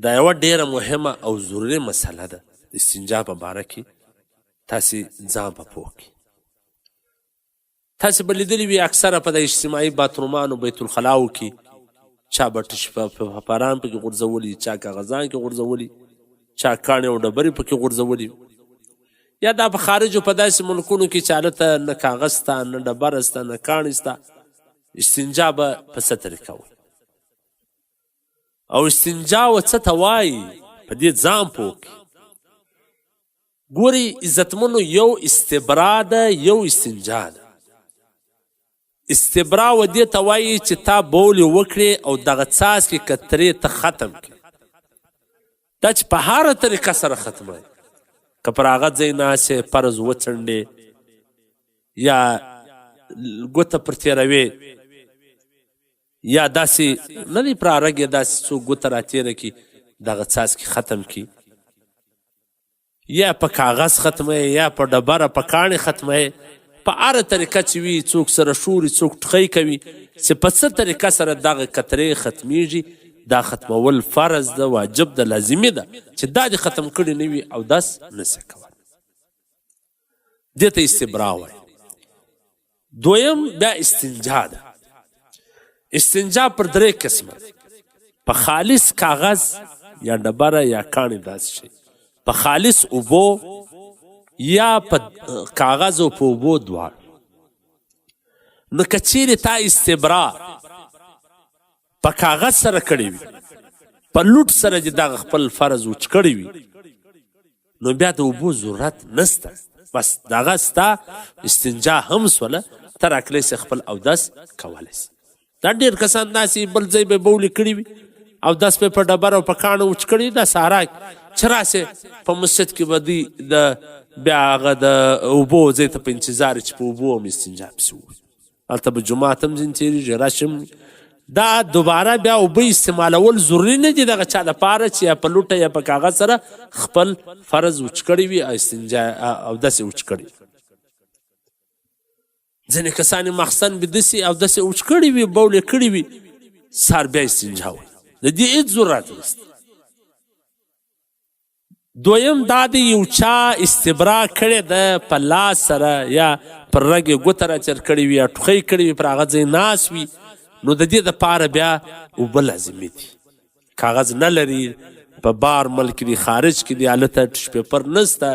دا یوه ډیره مهمه او ضروري مسله ده. د استنجا په باره کې تاسې ځان په پوه کړئ. تاسې به لیدلي وي اکثره په د اجتماعي باترومانو بیت الخلاو کې چا به پاران پکې غورځولي، چا کاغذان کې غورځولي، چا کاڼې او ډبرې پکې غورځولي. یا دا په خارجو په داسې ملکونو کې چې هلته نه کاغذ سته، نه ډبره سته، نه کاڼې سته، استنجا به په څه طریقه وایي او استنجا و څه ته وایي، په دې ځان پوه کړي. ګورئ عزتمنو، یو استبرا ده، یو استنجا ده. استبرا و دې ته وایي چې تا بولې وکړې او دغه څاڅکي کترې ته ختم کړې. دا چې په هره طریقه سره ختموي، که پر هغه ځای ناست یې فرض وڅنډې یا ګوته پر تېروې یا داسې نه دی پر رګ یې داسې څوک ګوته راتېره کړي دغه څاڅکي ختم کړي، یا په کاغذ ختموي یا په ډبره په کاڼې ختموي. په هره طریقه چې وي، څوک سره شوري، څوک ټخی کوي، چې په څه طریقه سره دغه کترې ختمیږي، دا ختمول فرض ده، واجب ده، لازمي ده. چې دا دې ختم کړي نه وي او داس نسي کولی، دې ته استبرا وایي. دویم بیا استنجا ده. استنجا پر درې قسمه، په خالص کاغذ یا ډبره یا کاڼې داسې شي، په خالص اوبو یا په کاغذ او په اوبو دواړه. نو که چیرې تا استبرا په کاغذ سره کړی وي، په لوټ سره چې دغه خپل فرض وچ کړی وي، نو بیا د اوبو ضرورت نسته، بس دغه ستا استنجا هم سوله، ته راکلی سې خپل اودس کولی سي. دا ډېر کسان داسې بل ځای به بولې کړي وي، اودس به په ډبره او په کاڼه وچ کړي وي، دا سهارا چې راسې په مسجد کې به دوی د بیا هغه د اوبو ځای ته په انتظار چې په اوبو هم استنجا پسې ووي، هلته به جومات هم ځینې تېرېږي، راشم. دا دوباره بیا اوبه استعمالول ضروري نه دي دغه چا دپاره چې یا په لوټه یا په کاغذ سره خپل فرض وچ کړی وي او استنجا اودس یې وچ کړی. ځینې کسان یې مخصن به داسې اودس یې وچ کړی وي، بول یې کړی وي، سهار بیا استنجا وایي، د دې هېڅ ضرورت نشته. دویم دا دی یو چا استبرا کړې ده په لاس سره یا پر رګ یې ګوته راچر کړې وي یا ټوخی کړې وي، پر هغه ځای ناست وي، نو د دې دپاره بیا اوبه لازمي دي. کاغذ نه لري، په بار ملک دی، خارج کې دی، هلته ټش پیپر نسته،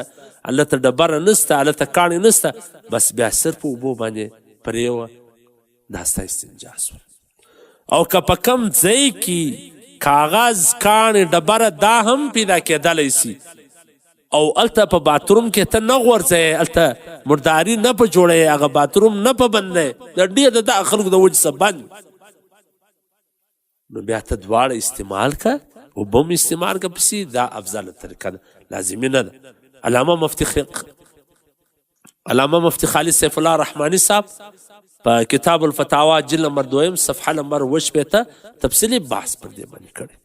هلته ډبره نسته، هلته کاڼې نسته، بس بیا صرف په اوبو باندې پرېوه، دا ستا استنجا سوه. او که په کم ځای کې کاغذ، کاڼې، ډبره دا هم پیدا کېدلی سي او هلته په باتروم کې ته نه غورځوې، هلته مرداري نه په جوړوې، هغه باتروم نه په بندوې، د ډېر د دغه خلکو د وجې څه بند، نو بیا ته دواړه استعمال که، اوبه هم استعمال که پسې، دا افضله طریقه ده، لازمي نه ده. علامه مفتي خالد سیف الله رحماني صاحب په کتاب الفتاوا جلد نمبر 2 صفحه نمبر 8 تفصیلي بحث پر دې باندې کړی.